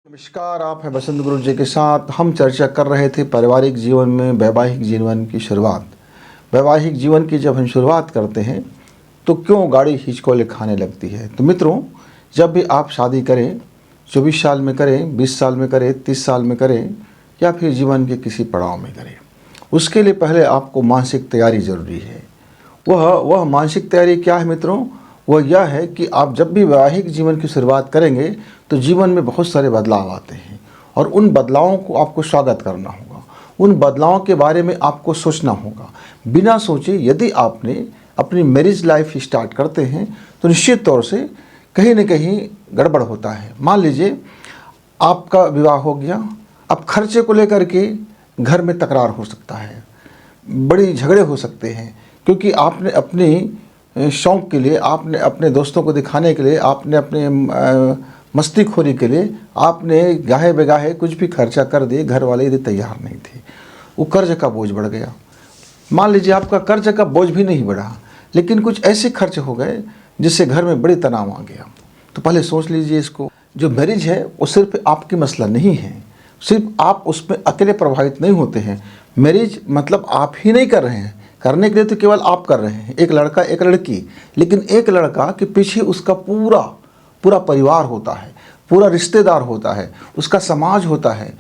नमस्कार, आप हैं बसंत गुरु जी के साथ। हम चर्चा कर रहे थे पारिवारिक जीवन में वैवाहिक जीवन की शुरुआत। वैवाहिक जीवन की जब हम शुरुआत करते हैं तो क्यों गाड़ी हिचकोले खाने लगती है। तो मित्रों, जब भी आप शादी करें, 24 साल में करें, 20 साल में करें, 30 साल में करें या फिर जीवन के किसी पड़ाव में करें, उसके लिए पहले आपको मानसिक तैयारी ज़रूरी है। वह मानसिक तैयारी क्या है मित्रों? वह यह है कि आप जब भी वैवाहिक जीवन की शुरुआत करेंगे तो जीवन में बहुत सारे बदलाव आते हैं और उन बदलावों को आपको स्वागत करना होगा। उन बदलावों के बारे में आपको सोचना होगा। बिना सोचे यदि आपने अपनी मैरिज लाइफ स्टार्ट करते हैं तो निश्चित तौर से कहीं न कहीं गड़बड़ होता है। मान लीजिए आपका विवाह हो गया, अब खर्चे को लेकर के घर में तकरार हो सकता है, बड़ी झगड़े हो सकते हैं, क्योंकि आपने अपनी शौक़ के लिए, आपने अपने दोस्तों को दिखाने के लिए, आपने अपने मस्तीखोरी के लिए आपने गाहे बेगाहे कुछ भी खर्चा कर दिए। घर वाले यदि तैयार नहीं थे, वो कर्ज का बोझ बढ़ गया। मान लीजिए आपका कर्ज का बोझ भी नहीं बढ़ा, लेकिन कुछ ऐसे खर्च हो गए जिससे घर में बड़ी तनाव आ गया। तो पहले सोच लीजिए इसको। जो मैरिज है वो सिर्फ आपकी मसला नहीं है, सिर्फ आप उसमें अकेले प्रभावित नहीं होते हैं। मैरिज मतलब आप ही नहीं कर रहे हैं, करने के लिए तो केवल आप कर रहे हैं, एक लड़का एक लड़की, लेकिन एक लड़का के पीछे उसका पूरा परिवार होता है, पूरा रिश्तेदार होता है, उसका समाज होता है,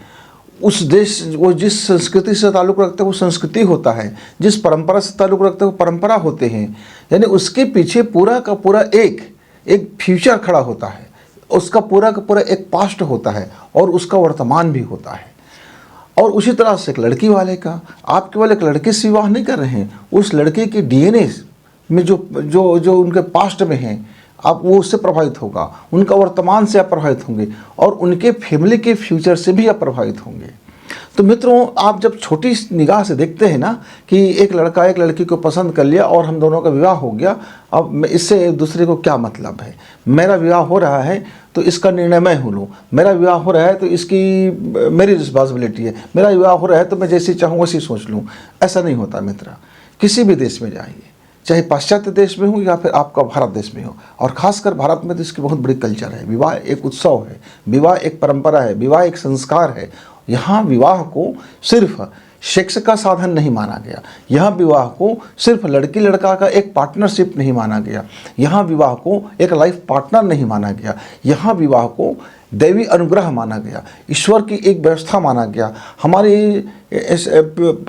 उस देश, वो जिस संस्कृति से ताल्लुक़ रखते हैं वो संस्कृति होता है, जिस परंपरा से ताल्लुक़ रखते हैं वो परंपरा होते हैं। यानी उसके पीछे पूरा का पूरा एक फ्यूचर खड़ा होता है, उसका पूरा का पूरा एक पास्ट होता है और उसका वर्तमान भी होता है। और उसी तरह से एक लड़की वाले का, आप केवल एक लड़के से विवाह नहीं कर रहे हैं, उस लड़के के डीएनए में जो उनके पास्ट में हैं, आप वो उससे प्रभावित होगा, उनका वर्तमान से आप प्रभावित होंगे और उनके फैमिली के फ्यूचर से भी आप प्रभावित होंगे। तो मित्रों, आप जब छोटी निगाह से देखते हैं ना कि एक लड़का एक लड़की को पसंद कर लिया और हम दोनों का विवाह हो गया, अब इससे एक दूसरे को क्या मतलब है। मेरा विवाह हो रहा है तो इसका निर्णय मैं लूँ, मेरा विवाह हो रहा है तो इसकी मेरी रिस्पॉन्सिबिलिटी है, मेरा विवाह हो रहा है तो मैं जैसी चाहूँ वैसी सोच लूँ। ऐसा नहीं होता मित्र। किसी भी देश में जाइए, चाहे पाश्चात्य देश में हो या फिर आपका भारत देश में हो, और ख़ासकर भारत में तो इसकी बहुत बड़ी कल्चर है। विवाह एक उत्सव है, विवाह एक परंपरा है, विवाह एक संस्कार है। यहाँ विवाह को सिर्फ सेक्स का साधन नहीं माना गया, यहाँ विवाह को सिर्फ लड़की लड़का का एक पार्टनरशिप नहीं माना गया, यहाँ विवाह को एक लाइफ पार्टनर नहीं माना गया, यहाँ विवाह को दैवी अनुग्रह माना गया, ईश्वर की एक व्यवस्था माना गया, हमारे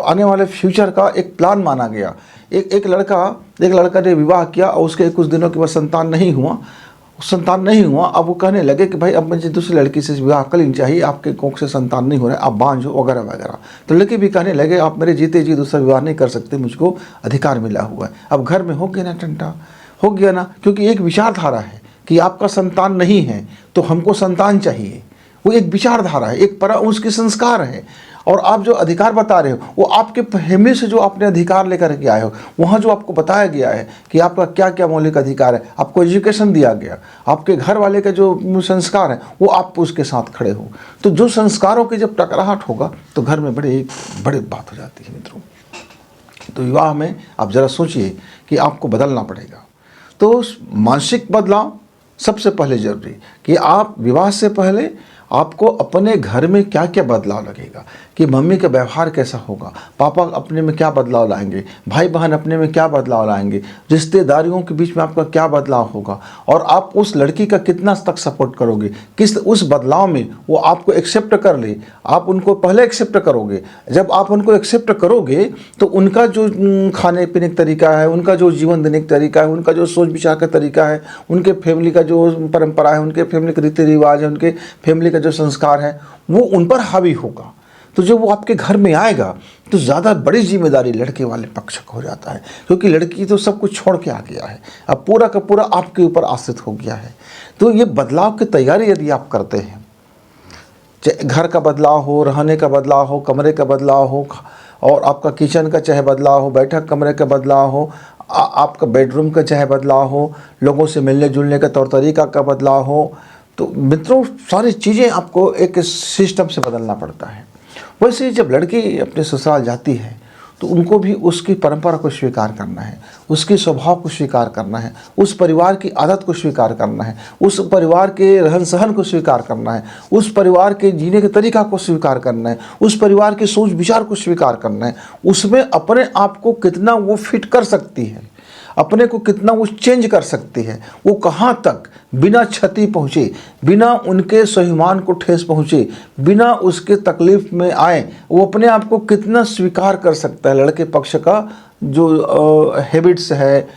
आने वाले फ्यूचर का एक प्लान माना गया। एक लड़का ने विवाह किया और उसके कुछ दिनों के बाद संतान नहीं हुआ। अब वो कहने लगे कि भाई अब मुझे दूसरी लड़की से विवाह कर लेनी चाहिए, आपके कोख से संतान नहीं हो रहा है, आप बांझ हो वगैरह वगैरह। तो लड़के भी कहने लगे आप मेरे जीते जी दूसरा विवाह नहीं कर सकते, मुझको अधिकार मिला हुआ है। अब घर में हो गया ना टंटा, हो गया ना, क्योंकि एक विचारधारा है कि आपका संतान नहीं है तो हमको संतान चाहिए। वो एक विचारधारा है, उसके संस्कार है। और आप जो अधिकार बता रहे हो वो आपके फैमिली से जो आपने अधिकार लेकर के आए हो, वहाँ जो आपको बताया गया है कि आपका क्या क्या मौलिक अधिकार है, आपको एजुकेशन दिया गया, आपके घर वाले का जो संस्कार है वो आप उसके साथ खड़े हो। तो जो संस्कारों की जब टकराहट होगा तो घर में बड़ी बात हो जाती है मित्रों। तो विवाह में आप ज़रा सोचिए कि आपको बदलना पड़ेगा। तो मानसिक बदलाव सबसे पहले ज़रूरी कि आप विवाह से पहले आपको अपने घर में क्या क्या बदलाव लगेगा, कि मम्मी का व्यवहार कैसा होगा, पापा अपने में क्या बदलाव लाएंगे, भाई बहन अपने में क्या बदलाव लाएंगे, रिश्तेदारियों के बीच में आपका क्या बदलाव होगा, और आप उस लड़की का कितना तक सपोर्ट करोगे, किस उस बदलाव में वो आपको एक्सेप्ट कर ले। आप उनको पहले एक्सेप्ट करोगे, जब आप उनको एक्सेप्ट करोगे तो उनका जो खाने पीने का तरीका है, उनका जो जीवन देने का तरीका है, उनका जो सोच विचार का तरीका है, उनके फैमिली का जो परंपरा है, उनके फैमिली के रीति रिवाज है, उनके फैमिली जो संस्कार है वो उन पर हावी होगा। तो जब वो आपके घर में आएगा तो ज़्यादा बड़ी जिम्मेदारी लड़के वाले पक्ष को हो जाता है, क्योंकि लड़की तो सब कुछ छोड़ के आ गया है, अब पूरा का पूरा आपके ऊपर आश्रित हो गया है। तो ये बदलाव की तैयारी यदि आप करते हैं, चाहे घर का बदलाव हो, रहने का बदलाव हो, कमरे का बदलाव हो, और आपका किचन का चाहे बदलाव हो, बैठक कमरे का बदलाव हो, आपका बेडरूम का चाहे बदलाव हो, लोगों से मिलने जुलने का तौर तरीका का बदलाव हो, तो मित्रों सारी चीज़ें आपको एक सिस्टम से बदलना पड़ता है। वैसे ही जब लड़की अपने ससुराल जाती है तो उनको भी उसकी परंपरा को स्वीकार करना है, उसके स्वभाव को स्वीकार करना है, उस परिवार की आदत को स्वीकार करना है, उस परिवार के रहन सहन को स्वीकार करना है, उस परिवार के जीने के तरीका को स्वीकार करना है, उस परिवार के सोच विचार को स्वीकार करना है, उसमें अपने आप को कितना वो फिट कर सकती है, अपने को कितना वो चेंज कर सकती है, वो कहाँ तक बिना क्षति पहुँचे, बिना उनके स्वाभिमान को ठेस पहुँचे, बिना उसके तकलीफ में आए, वो अपने आप को कितना स्वीकार कर सकता है। लड़के पक्ष का जो हैबिट्स है,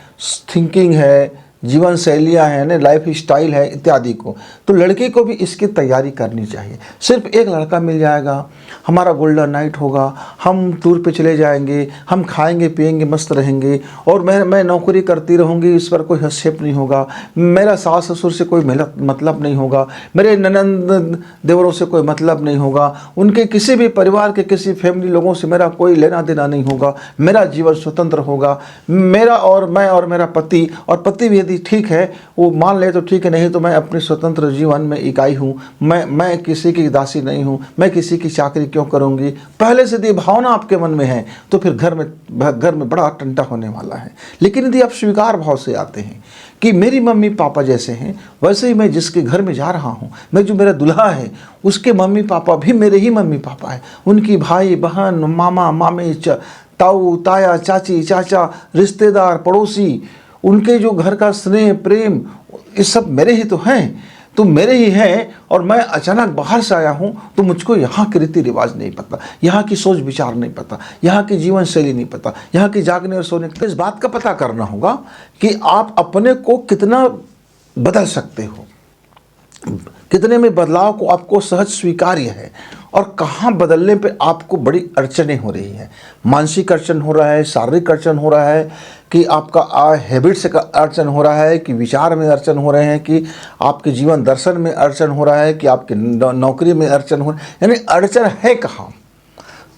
थिंकिंग है, जीवन शैलियाँ हैं ना, लाइफ स्टाइल है इत्यादि को, तो लड़के को भी इसकी तैयारी करनी चाहिए। सिर्फ एक लड़का मिल जाएगा, हमारा गोल्डन नाइट होगा, हम टूर पे चले जाएंगे, हम खाएंगे पिएंगे मस्त रहेंगे, और मैं नौकरी करती रहूँगी, इस पर कोई हस्तक्षेप नहीं होगा, मेरा सास ससुर से कोई मतलब नहीं होगा, मेरे ननंद देवरों से कोई मतलब नहीं होगा, उनके किसी भी परिवार के किसी फैमिली लोगों से मेरा कोई लेना देना नहीं होगा, मेरा जीवन स्वतंत्र होगा, मेरा और मैं और मेरा पति, और पति भी ठीक है वो मान ले तो ठीक है, नहीं तो मैं अपने स्वतंत्र जीवन में इकाई हूँ, मैं किसी की दासी नहीं हूँ, मैं किसी की चाकरी क्यों करूँगी। पहले से यदि भावना आपके मन में है तो फिर घर में बड़ा टंटा होने वाला है। लेकिन यदि आप स्वीकार भाव से आते हैं कि मेरी मम्मी पापा जैसे हैं वैसे ही मैं जिसके घर में जा रहा हूँ, मैं जो मेरा दूल्हा है उसके मम्मी पापा भी मेरे ही मम्मी पापा हैं, उनकी भाई बहन मामा मामी ताऊ ताया चाची चाचा रिश्तेदार पड़ोसी, उनके जो घर का स्नेह प्रेम ये सब मेरे ही तो हैं, तो मेरे ही हैं, और मैं अचानक बाहर से आया हूँ तो मुझको यहाँ के रीति रिवाज नहीं पता, यहाँ की सोच विचार नहीं पता, यहाँ की जीवन शैली नहीं पता, यहाँ के जागने और सोने का। इस बात का पता करना होगा कि आप अपने को कितना बदल सकते हो, कितने में बदलाव को आपको सहज स्वीकार्य है, और कहाँ बदलने पे आपको बड़ी अड़चनें हो रही है। मानसिक अड़चन हो रहा है, शारीरिक अड़चन हो रहा है, कि आपका हैबिट्स का अड़चन हो रहा है, कि विचार में अड़चन हो रहे हैं, कि आपके जीवन दर्शन में अड़चन हो रहा है, कि आपके नौकरी में अड़चन हो रही है। यानी अड़चन है कहाँ,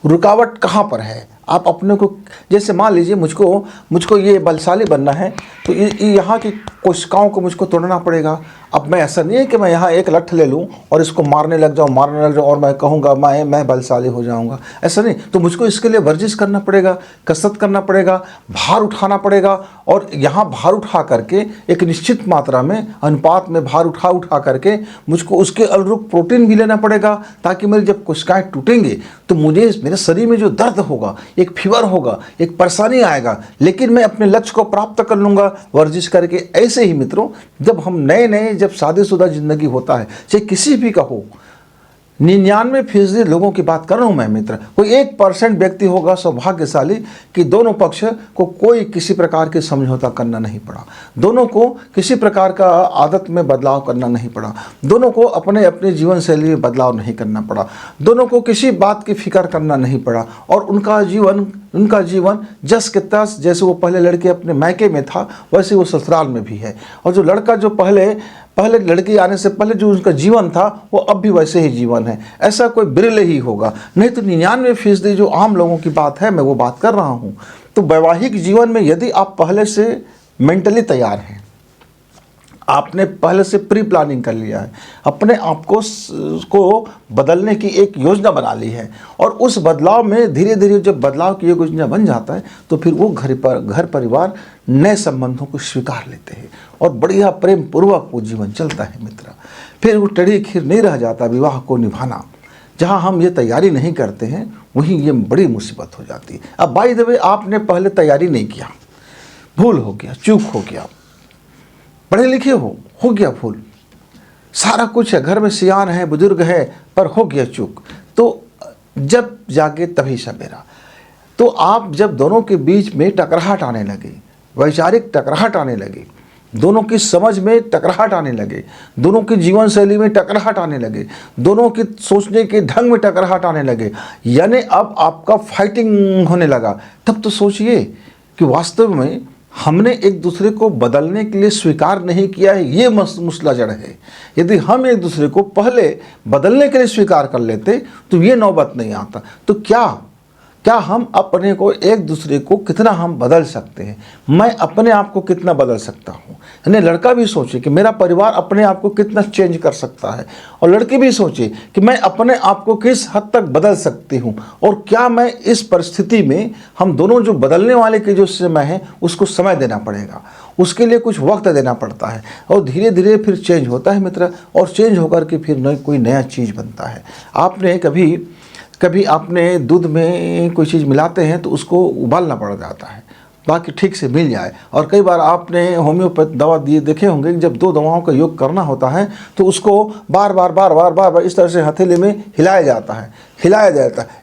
रुकावट कहाँ पर है। आप अपने को, जैसे मान लीजिए मुझको ये बलशाली बनना है तो यहाँ की कोशिकाओं को मुझको तोड़ना पड़ेगा। अब मैं ऐसा नहीं है कि मैं यहाँ एक लठ ले लूँ और इसको मारने लग जाऊँ और मैं कहूँगा मैं बलशाली हो जाऊँगा, ऐसा नहीं। तो मुझको इसके लिए वर्जिश करना पड़ेगा, कसरत करना पड़ेगा, भार उठाना पड़ेगा, और यहाँ भार उठा करके एक निश्चित मात्रा में अनुपात में भार उठा करके मुझको उसके अनुरूप प्रोटीन भी लेना पड़ेगा, ताकि मेरी जब कोशिकाएँ टूटेंगे तो मुझे मेरे शरीर में जो दर्द होगा, एक फीवर होगा, एक परेशानी आएगा, लेकिन मैं अपने लक्ष्य को प्राप्त कर लूँगा वर्जिश करके। ऐसे ही मित्रों, जब हम नए जब शादीशुदा जिंदगी होता है, चाहे किसी भी का हो, 99% लोगों की बात कर रहा हूँ मैं मित्र, कोई 1% व्यक्ति होगा सौभाग्यशाली कि दोनों पक्ष को कोई किसी प्रकार के समझौता करना नहीं पड़ा, दोनों को किसी प्रकार का आदत में बदलाव करना नहीं पड़ा, दोनों को अपने अपने जीवन शैली में बदलाव नहीं करना पड़ा, दोनों को किसी बात की फिक्र करना नहीं पड़ा, और उनका जीवन जस के तस, जैसे वो पहले लड़के अपने मायके में था वैसे वो ससुराल में भी है, और जो लड़का जो पहले लड़की आने से पहले जो उनका जीवन था वो अब भी वैसे ही जीवन है। ऐसा कोई बिरले ही होगा, नहीं तो 99% जो आम लोगों की बात है मैं वो बात कर रहा हूँ। तो वैवाहिक जीवन में यदि आप पहले से मेंटली तैयार हैं, आपने पहले से प्री प्लानिंग कर लिया है, अपने आप को बदलने की एक योजना बना ली है, और उस बदलाव में धीरे धीरे जब बदलाव की योजना बन जाता है तो फिर वो घर परिवार नए संबंधों को स्वीकार लेते हैं, और बढ़िया प्रेम पूर्वक वो जीवन चलता है मित्र। फिर वो टेढ़ी खीर नहीं रह जाता विवाह को निभाना। जहाँ हम ये तैयारी नहीं करते हैं वहीं ये बड़ी मुसीबत हो जाती है। अब बाय द वे, आपने पहले तैयारी नहीं किया, भूल हो गया, चूक हो गया, पढ़े लिखे हो गया भूल, सारा कुछ है, घर में सियान है, बुजुर्ग है, पर हो गया चूक, तो जब जागे तभी सवेरा। तो आप जब दोनों के बीच में टकराहट आने लगे, वैचारिक टकराहट आने लगे, दोनों की समझ में टकराहट आने लगे, दोनों की जीवन शैली में टकराहट आने लगे, दोनों की सोचने के ढंग में टकराहट आने लगे, यानी अब आपका फाइटिंग होने लगा, तब तो सोचिए कि वास्तव में हमने एक दूसरे को बदलने के लिए स्वीकार नहीं किया है, ये मसला जड़ है। यदि हम एक दूसरे को पहले बदलने के लिए स्वीकार कर लेते तो ये नौबत नहीं आता। तो क्या हम अपने को एक दूसरे को कितना हम बदल सकते हैं, मैं अपने आप को कितना बदल सकता हूँ। यानी लड़का भी सोचे कि मेरा परिवार अपने आप को कितना चेंज कर सकता है, और लड़की भी सोचे कि मैं अपने आप को किस हद तक बदल सकती हूँ, और क्या मैं इस परिस्थिति में, हम दोनों जो बदलने वाले के जो समय है उसको समय देना पड़ेगा, उसके लिए कुछ वक्त देना पड़ता है, और धीरे धीरे फिर चेंज होता है मित्र, और चेंज होकर के फिर कोई नया चीज़ बनता है। आपने कभी आपने दूध में कोई चीज़ मिलाते हैं तो उसको उबालना पड़ जाता है ताकि ठीक से मिल जाए, और कई बार आपने होम्योपैथ दवा दिए देखे होंगे कि जब दो दवाओं का योग करना होता है तो उसको बार बार इस तरह से हथेली में हिलाया जाता है,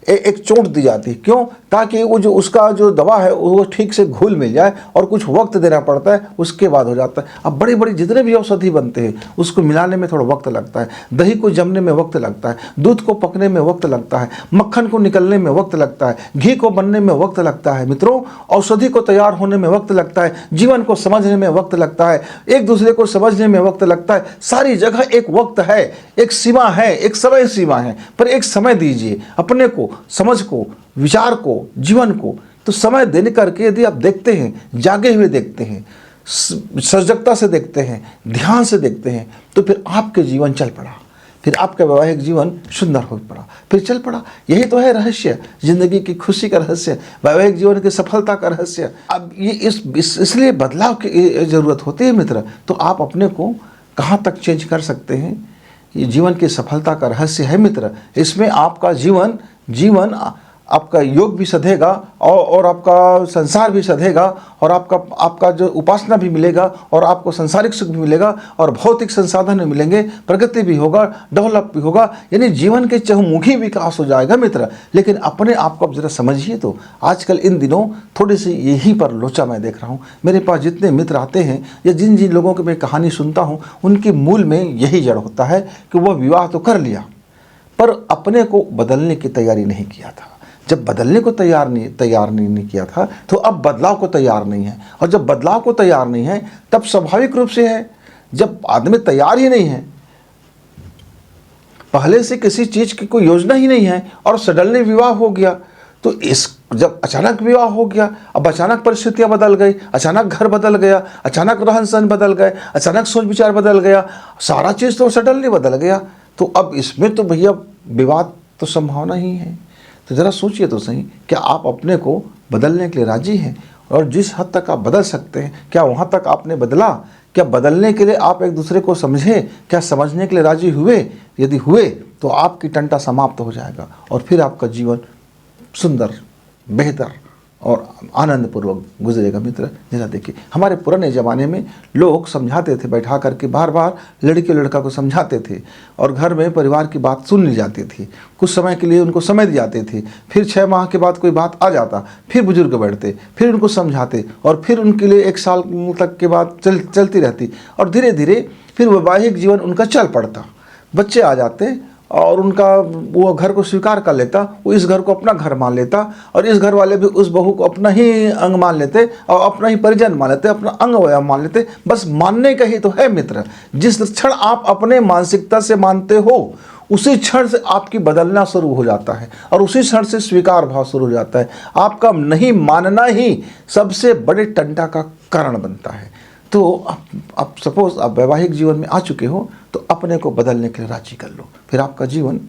एक चोट दी जाती है। क्यों? ताकि वो जो उसका जो दवा है वो ठीक से घुल मिल जाए, और कुछ वक्त देना पड़ता है, उसके बाद हो जाता है। अब बड़ी बड़ी जितने भी औषधि बनते हैं उसको मिलाने में थोड़ा वक्त लगता है, दही को जमने में वक्त लगता है, दूध को पकने में वक्त लगता है, मक्खन को निकलने में वक्त लगता है, घी को बनने में वक्त लगता है मित्रों, औषधि को तैयार होने में वक्त लगता है, जीवन को समझने में वक्त लगता है, एक दूसरे को समझने में वक्त लगता है। सारी जगह एक वक्त है, एक सीमा है, एक समय सीमा है, पर एक समय दीजिए अपने को, समझ को, विचार को, जीवन को। तो समय देने करके यदि आप देखते हैं, जागे हुए देखते हैं, सजगता से देखते हैं, ध्यान से देखते हैं, तो फिर आपके जीवन चल पड़ा, फिर आपका वैवाहिक जीवन सुंदर हो पड़ा, फिर चल पड़ा। यही तो है रहस्य, जिंदगी की खुशी का रहस्य, वैवाहिक जीवन की सफलता का रहस्य। अब ये इसलिए बदलाव की जरूरत होती है मित्र। तो आप अपने को कहाँ तक चेंज कर सकते हैं, ये जीवन की सफलता का रहस्य है मित्र। इसमें आपका जीवन आपका योग भी सधेगा, और आपका संसार भी सधेगा, और आपका जो उपासना भी मिलेगा, और आपको सांसारिक सुख भी मिलेगा, और भौतिक संसाधन भी मिलेंगे, प्रगति भी होगा, डेवलप भी होगा, यानी जीवन के चहुमुखी विकास हो जाएगा मित्र। लेकिन अपने आप को आप जरा समझिए तो, आजकल इन दिनों थोड़ी सी यहीं पर लोचा मैं देख रहा हूँ। मेरे पास जितने मित्र आते हैं या जिन जिन लोगों की मैं कहानी सुनता हूँ, उनके मूल में यही जड़ होता है कि वह विवाह तो कर लिया पर अपने को बदलने की तैयारी नहीं किया था। जब बदलने को तैयार नहीं किया था तो अब बदलाव को तैयार नहीं है, और जब बदलाव को तैयार नहीं है तब स्वाभाविक रूप से है, जब आदमी तैयार ही नहीं है, पहले से किसी चीज की कोई योजना ही नहीं है, और सडनली विवाह हो गया, तो जब अचानक विवाह हो गया, अब अचानक परिस्थितियां बदल गई, अचानक घर बदल गया, अचानक रहन सहन बदल गए, अचानक सोच विचार बदल गया, सारा चीज तो सडनली बदल गया। तो अब इसमें तो भैया विवाद तो संभावना ही है। तो ज़रा सोचिए तो सही, क्या आप अपने को बदलने के लिए राजी हैं? और जिस हद तक आप बदल सकते हैं, क्या वहाँ तक आपने बदला? क्या बदलने के लिए आप एक दूसरे को समझे? क्या समझने के लिए राजी हुए? यदि हुए तो आपकी टंटा समाप्त हो जाएगा, और फिर आपका जीवन सुंदर, बेहतर और आनंदपूर्वक गुजरेगा मित्र। जरा देखिए, हमारे पुराने ज़माने में लोग समझाते थे, बैठा करके बार बार लड़के लड़का को समझाते थे, और घर में परिवार की बात सुन ली जाती थी। कुछ समय के लिए उनको समय दी जाते थे, फिर 6 माह के बाद कोई बात आ जाता, फिर बुजुर्ग बैठते, फिर उनको समझाते, और फिर उनके लिए 1 साल तक के बाद चलती रहती, और धीरे धीरे फिर वैवाहिक जीवन उनका चल पड़ता। बच्चे आ जाते, और उनका वो घर को स्वीकार कर लेता, वो इस घर को अपना घर मान लेता, और इस घर वाले भी उस बहू को अपना ही अंग मान लेते, और अपना ही परिजन मान लेते, अपना अंग वयम मान लेते। बस मानने का ही तो है मित्र। जिस क्षण आप अपने मानसिकता से मानते हो, उसी क्षण से आपकी बदलना शुरू हो जाता है, और उसी क्षण से स्वीकार भाव शुरू हो जाता है। आपका नहीं मानना ही सबसे बड़े टंटा का कारण बनता है। तो आप सपोज आप वैवाहिक जीवन में आ चुके हो, तो अपने को बदलने के लिए राजी कर लो, फिर आपका जीवन